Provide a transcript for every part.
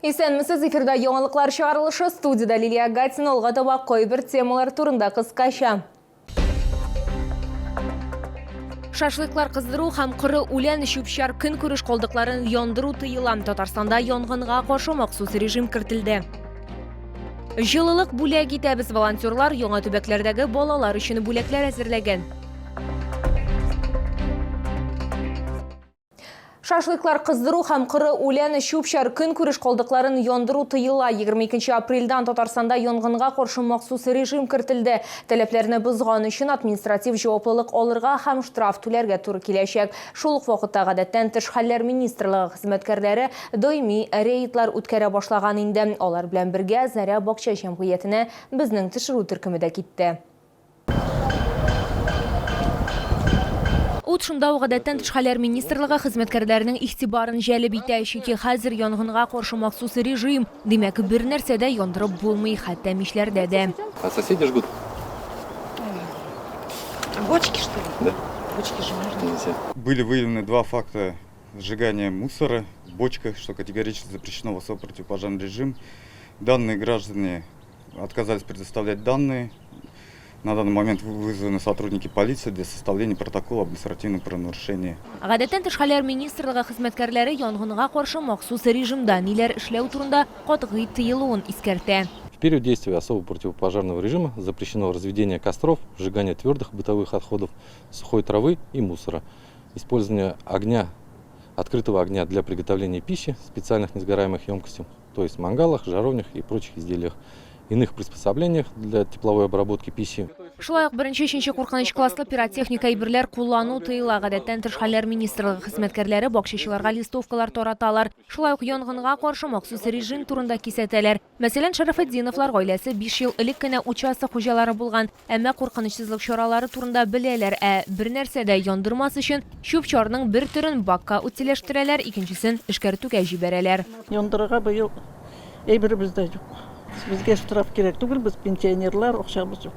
Исәнмесез, эфирда яңалыклар чыгарылышы, студияда Лилия Гатина, алга таба койбер темалар турында кыскача. Шашлыклар кыздыру һәм кыры үлән шүпшар көн күреш колдыкларын яндыру тыйыла. Татарстанда янгынга каршы махсус режим кертелде. Жылылык бүләк итәбез, волонтерлар яңа төбәкләрдәге балалар өчен бүләкләр әзерләгән. Шашлыклар кыздыру һәм кыры үлән шүпшар көн күреш колдыкларын яндыру тыйыла. 22 апрельдән Татарстанда янгынга каршы махсус режим кертелде. Таләпләрне бозган өчен административ җаваплылык алырга һәм штраф түләргә туры киләчәк. Шул ук вакытта гадәттән тыш хәлләр министрлыгы хезмәткәрләре даими рейдлар үткәрә башлаган инде. Алар белән бергә Заря бакча җәмгыятенә безнең төшерү төркеме дә китте. Шунда гадәттән тыш хәлләр министрлыгы хезмәткәрләренең игътибарын җәлеп итә, чөнки хәзер янгынга каршы махсус режим. Димәк, бер нәрсә дә яндырып булмый, хәтта мишләрдә дә. А соседи жгут? Бочки, что ли? Да. Бочки же. Были выявлены два факта сжигания мусора в бочках, что категорически запрещено в особо противопожарный режим. Данные граждане отказались предоставлять данные. На данный момент вызваны сотрудники полиции для составления протокола об административном правонарушении. Гадәттән тыш хәлләр министрлыгы хезмәткәрләре янгынга каршы махсус режимда ниләр эшләү турында катгый тыелуын искәртә. В период действия особо противопожарного режима запрещено разведение костров, сжигание твердых бытовых отходов, сухой травы и мусора, использование огня, открытого огня для приготовления пищи, специальных несгораемых емкостей, то есть мангалах, жаровнях и прочих изделиях, иных приспособлениях для тепловой обработки пищи. Шулай ук беренче куркыныч класслы пиротехника әйберләр куллану тыела. Гадәттән тыш хәлләр министрлыгы хезмәткәрләре бакчачыларга листовкалар тараталар. Шулай ук янгынга каршы махсус режим турында кисәтәләр. Мәсәлән, Шарафетдиновлар гаиләсе 5 ел элек кенә участок хуҗалары булган, әмма куркынычсызлык чаралары турында беләләр, бер нәрсә дә яндырмас өчен чүп-чарның бер төрен бакка үтелештерәләр, икенчесен эшкәртүгә җибәрәләр. Яндырырга быел әйберебез дә юк. Безгә штраф кирәк түгел, без пенсионерлар, акчабыз юк.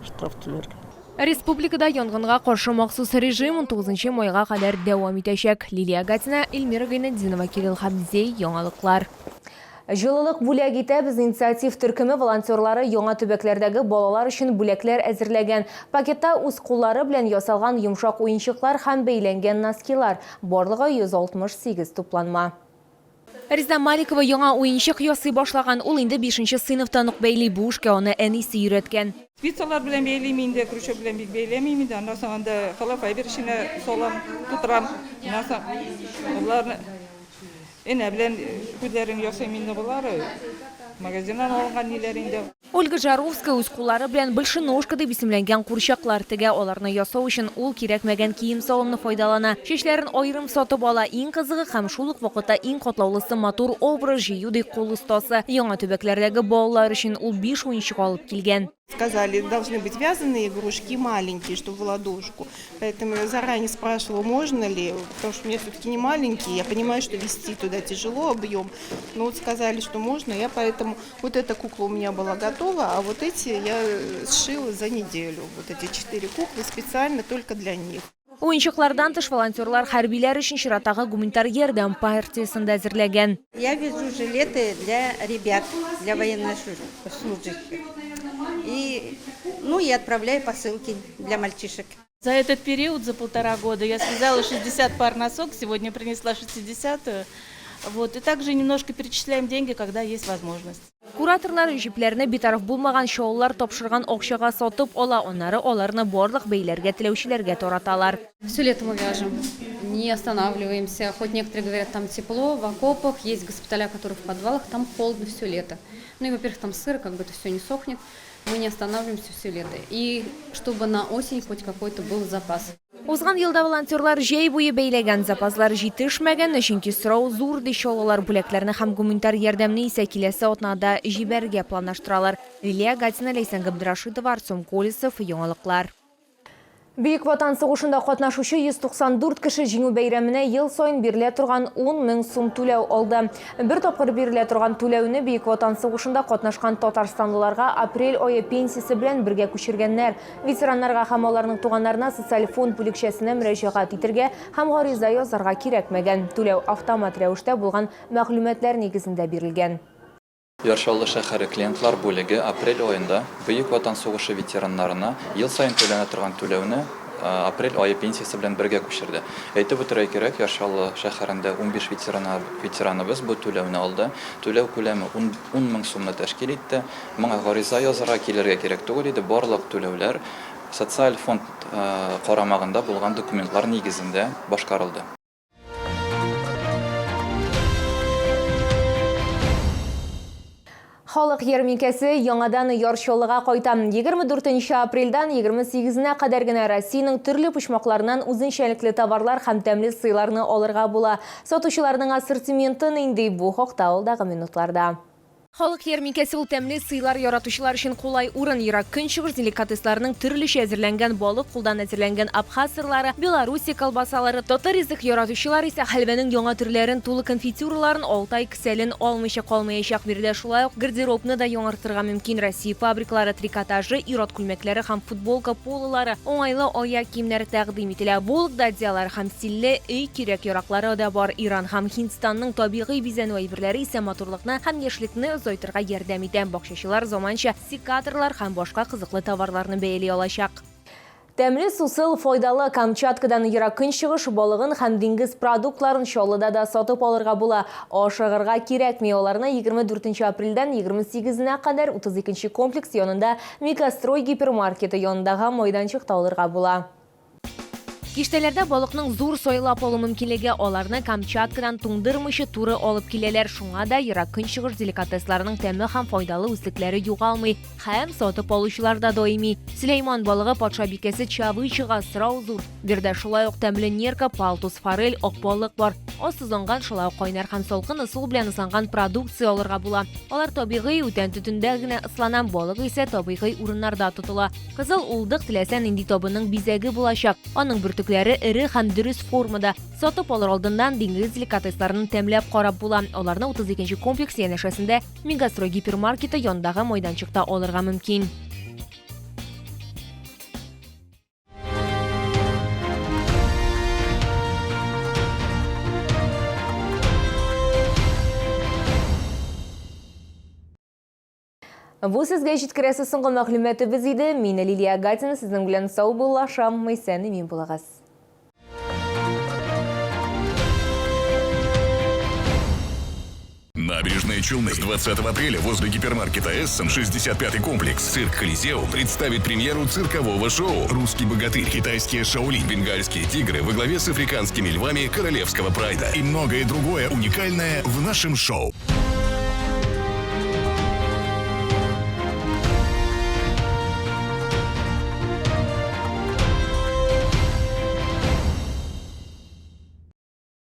Штраф түләргә. Республикада янгынга каршы махсус режим 19 майга кадәр дәвам итәчәк. Лилия Гатина, Эльмира Гайнетдинова, Кирилл Хабзей, яңалыклар. Жылылык бүләк итәбез инициатив төркеме волонтерлары яңа төбәкләрдәге балалар өчен бүләкләр әзерләгән. Пакетта үз куллары белән ясалган йомшак уенчыклар һәм бәйләнгән носкилар. Барлыгы 168 тупланма. Реза Маликова яңа уенчык ясый башлаган. Ул инде 5нче сыйныфтан ук бәйли, бу эшкә аны әнисе өйрәткән. Спицалар белән бәйлим инде, крючок белән бик бәйләмим инде. Аннан соң анда халафай беришенә салам, тутырам. Аннан соң уларны энә белән күзләрен ясыйм инде булар. Магазиннан алган ниләр инде. Ольга Жаровская үз куллары белән большеножка дип исемләнгән курчаклар тегә. Аларны ясау өчен ул кирәкмәгән кием салымны файдалана. Чәчләрен аерым сатып ала. Иң кызыгы һәм шул ук вакытта иң катлаулысы матур образ җыю ди кул остасы. Яңа төбәкләрдәге балалар өчен ул 5 уенчык алып килгән. Сказали, должны быть вязаные игрушки маленькие, чтобы в ладошку. Поэтому я заранее спрашивала, можно ли, потому что у меня все-таки не маленькие. Я понимаю, что вести туда тяжело, объем. Но вот сказали, что можно. Я поэтому, вот эта кукла у меня была готова, а вот эти я сшила за неделю. Вот эти 4 куклы специально только для них. Уенчыклардан тыш волонтерлар хәрбиләр өчен чираттагы гуманитар ярдәм партиясында әзерләгән. Я вяжу жилеты для ребят, для военнослужащих. И отправляю посылки для мальчишек. За этот период, за 1,5 года, я связала 60 пар носок, сегодня принесла 60. И также немножко перечисляем деньги, когда есть возможность. Кураторлар җипләрне битараф булмаган шоулар тапшырган акчага сатып ала, аларны барлык бәйләргә теләүчеләргә тараталар. Все лето мы вяжем, не останавливаемся. Хоть некоторые говорят, там тепло, в окопах, есть госпиталя, которые в подвалах, там холодно все лето. И, во-первых, там сыро, как бы это все не сохнет. Мы не останавливаемся все лето. И чтобы на осень хоть какой-то был запас. Узган елда волонтерлар җәй буе бәйләгән запаслар җитешмәгән, чөнки сорау зур ди шаулар бүләкләрне һәм гуманитар ярдәмне исә киләсе атнада җибәргә планлаштыралар. Лилия Гатина, Лейсан Габдрашитова, Артем Колесов, яңалыклар. Бейік Ватан соғышында қатнашушы 194 кіші жеңу бәйрәміне ел сайын беріле тұрған 10 мың сум төлеу алды. Бір топқыр беріле тұрған төлеуіні Бейік Ватан соғышында қатнашқан Татарстандыларға апрель ойы пенсиясы білен бірге көшіргенлер. Ветеранларға һәм оларның туғаннарына социаль фонд бүлікшесіне мөрәҗәгать итәргә һәм гариза язарга кирәкмәгән. Төлеу автомат рәвештә булган мәгълүматлар нигезендә бирелгән. Яршаллы шәһәре клиентлар бүлеге апрель айында Бөек Ватан сугышы ветераннарына ел сайын төләнә торган түләүне апрель айы пенсиясы белән бергә күчерде. Әйтеп үтәргә кирәк, Яршаллы шәһәрендә 15 ветераныбыз бу түләүне алды. Түләү күләме 10 мең сумны тәшкил итте. Моңа гариза язарга килергә кирәк түгел иде. Барлык түләүләр социаль фонд карамагында булган документлар нигезендә башкарылды. Халық ярминкәсе яңадан яршылыга кайта. 24 апрельдан 28-на кадәр генә Россиянең төрле почмакларыннан үзенчәлекле товарлар һәм тәмле сыйларны алырга була. Сатучыларның ассортименты нинди бу хакта алдагы минутларда. Халық ярминкәсе ул тәмле сыйлар яратучылар өчен кулай урын. Ерак көнчыгыш деликатесларның төрлечә әзерләнгән балык, кулдан әзерләнгән Абхаз сырлары, Беларусь колбасалары, татар ризык яратучылар исә хәлвәнең яңа төрләрен, тулы конфитюрларын, алтай кесәлен алмыйча калмаячак. Биредә шулай ук гардеробны да яңартырга мөмкин. Россия фабрикалары трикотажы, ират күлмәкләре һәм футболка полылары, уңайлы аяк киемнәре тәкъдим ителә. Булык дадиялар һәм стильле өй кирәк-яраклары да бар. Иран һәм Һиндстанның табигый бизәнү әйберләре исә матурлыкны һәм яшьлекне зойтырга ярдәм итә. Бакчачылар заманча секаторлар һәм башка кызыклы товарларны бәяли алачак. Тәмле сусыл файдалы Камчаткадан ерак көнчыгыш балыгын һәм диңгез продуктларын Чаллыда да сатып алырга була. Ашыгырга кирәкми. Аларны 24 апрельдән 28-на кадәр 32-нче комплекс янында Мегастрой гипермаркеты янындагы майданчыкта алырга була. Киштәләрдә балыкның зур сайлап алу мөмкинлеге, аларны Камчаткадан туңдырмыйча туры алып киләләр. Шуңа да ерак көнчыгыш деликатесларының тәме һәм файдалы үсекләре югалмый, һәм сатып алучылар да даими. Сөләйман балыгы патша бикәсе чавычыга сырау зур. Бирдә шулай ук тәмле нерка, палтус, форель, ак балык бар. Ассызланган шулай ук кайнар һәм салкын ысул белән ысланган продукция алырга була. Алар табигый үтән төтендә генә ысланан, балык исә табигый урыннарда тотыла. Кызыл улдык теләсә нинди табының бизәге булачак. Аның бөртекләре эре һәм дөрес формада. Сатып алыр алдыннан диңгез деликатесларын тәмләп карап була. Аларны 32-нче комплекс янәшәсендә Мегастрой гипермаркеты янындагы майданчыкта алырга мөмкин. Бу сезгә җиткерәсе соңгы мәгълүматыбыз иде. Мин Лилия Гатина, сезнең белән сау булашам, исән мин булагыз. Набережные Челны. С 20 апреля возле гипермаркета «Эссен» 65-й комплекс «Цирк Колизеум» представит премьеру циркового шоу «Русский богатырь», «Китайские шаолинь», «Бенгальские тигры» во главе с африканскими львами королевского прайда и многое другое уникальное в нашем шоу.